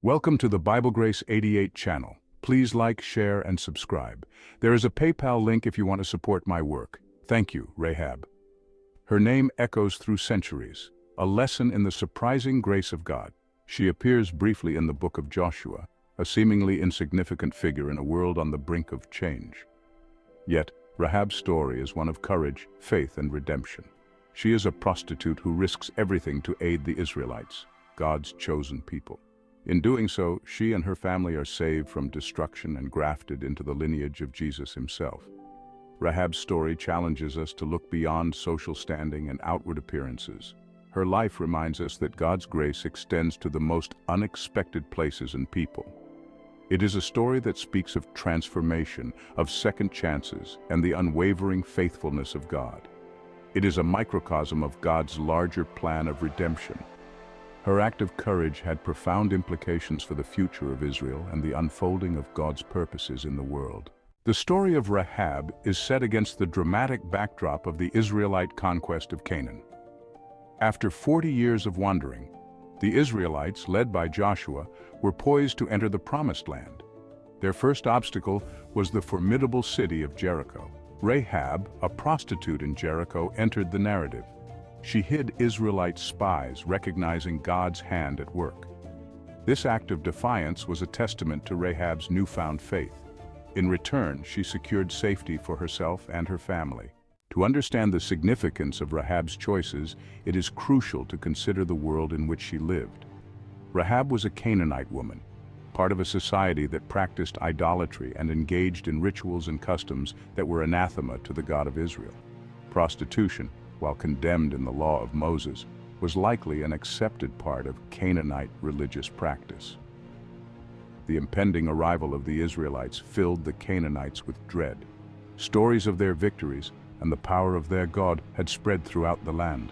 Welcome to the Bible Grace 88 channel. Please like, share, and subscribe. There is a PayPal link if you want to support my work. Thank you, Rahab. Her name echoes through centuries, a lesson in the surprising grace of God. She appears briefly in the book of Joshua, a seemingly insignificant figure in a world on the brink of change. Yet, Rahab's story is one of courage, faith, and redemption. She is a prostitute who risks everything to aid the Israelites, God's chosen people. In doing so, she and her family are saved from destruction and grafted into the lineage of Jesus himself. Rahab's story challenges us to look beyond social standing and outward appearances. Her life reminds us that God's grace extends to the most unexpected places and people. It is a story that speaks of transformation, of second chances, and the unwavering faithfulness of God. It is a microcosm of God's larger plan of redemption. Her act of courage had profound implications for the future of Israel and the unfolding of God's purposes in the world. The story of Rahab is set against the dramatic backdrop of the Israelite conquest of Canaan. After 40 years of wandering, the Israelites, led by Joshua, were poised to enter the Promised Land. Their first obstacle was the formidable city of Jericho. Rahab, a prostitute in Jericho, entered the narrative. She hid Israelite spies, recognizing God's hand at work. This act of defiance was a testament to Rahab's newfound faith. In return, she secured safety for herself and her family. To understand the significance of Rahab's choices, it is crucial to consider the world in which she lived. Rahab was a Canaanite woman, part of a society that practiced idolatry and engaged in rituals and customs that were anathema to the God of Israel. Prostitution, while condemned in the law of Moses, was likely an accepted part of Canaanite religious practice. The impending arrival of the Israelites filled the Canaanites with dread. Stories of their victories and the power of their God had spread throughout the land.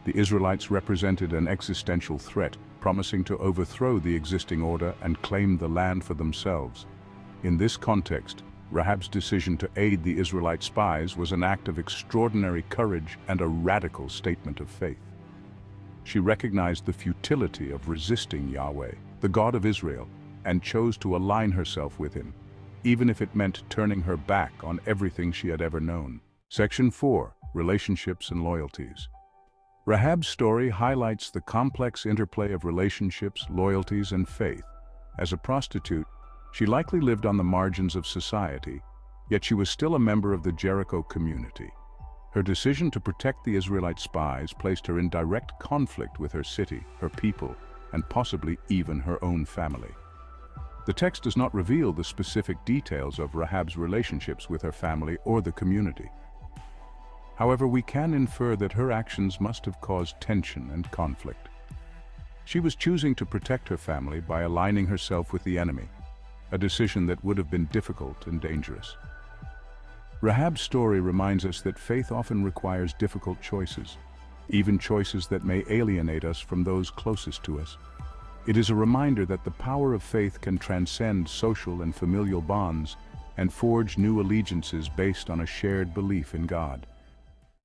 The Israelites represented an existential threat, promising to overthrow the existing order and claim the land for themselves. In this context, Rahab's decision to aid the Israelite spies was an act of extraordinary courage and a radical statement of faith. She recognized the futility of resisting Yahweh, the God of Israel, and chose to align herself with him, even if it meant turning her back on everything she had ever known. Section 4. Relationships and Loyalties. Rahab's story highlights the complex interplay of relationships, loyalties, and faith. As a prostitute, she likely lived on the margins of society, yet she was still a member of the Jericho community. Her decision to protect the Israelite spies placed her in direct conflict with her city, her people, and possibly even her own family. The text does not reveal the specific details of Rahab's relationships with her family or the community. However, we can infer that her actions must have caused tension and conflict. She was choosing to protect her family by aligning herself with the enemy, a decision that would have been difficult and dangerous. Rahab's story reminds us that faith often requires difficult choices, even choices that may alienate us from those closest to us. It is a reminder that the power of faith can transcend social and familial bonds and forge new allegiances based on a shared belief in God.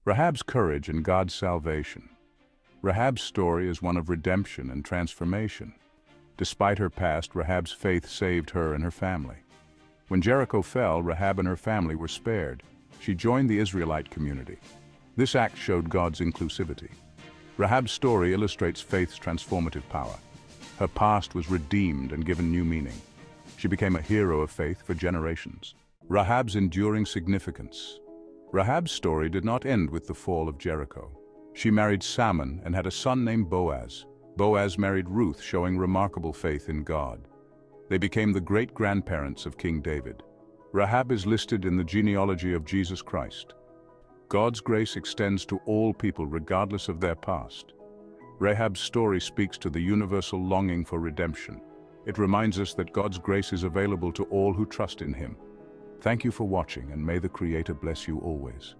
Rahab's courage and God's salvation. Rahab's story is one of redemption and transformation. Despite her past, Rahab's faith saved her and her family. When Jericho fell, Rahab and her family were spared. She joined the Israelite community. This act showed God's inclusivity. Rahab's story illustrates faith's transformative power. Her past was redeemed and given new meaning. She became a hero of faith for generations. Rahab's enduring significance. Rahab's story did not end with the fall of Jericho. She married Salmon and had a son named Boaz. Boaz married Ruth, showing remarkable faith in God. They became the great-grandparents of King David. Rahab is listed in the genealogy of Jesus Christ. God's grace extends to all people regardless of their past. Rahab's story speaks to the universal longing for redemption. It reminds us that God's grace is available to all who trust in him. Thank you for watching, and may the Creator bless you always.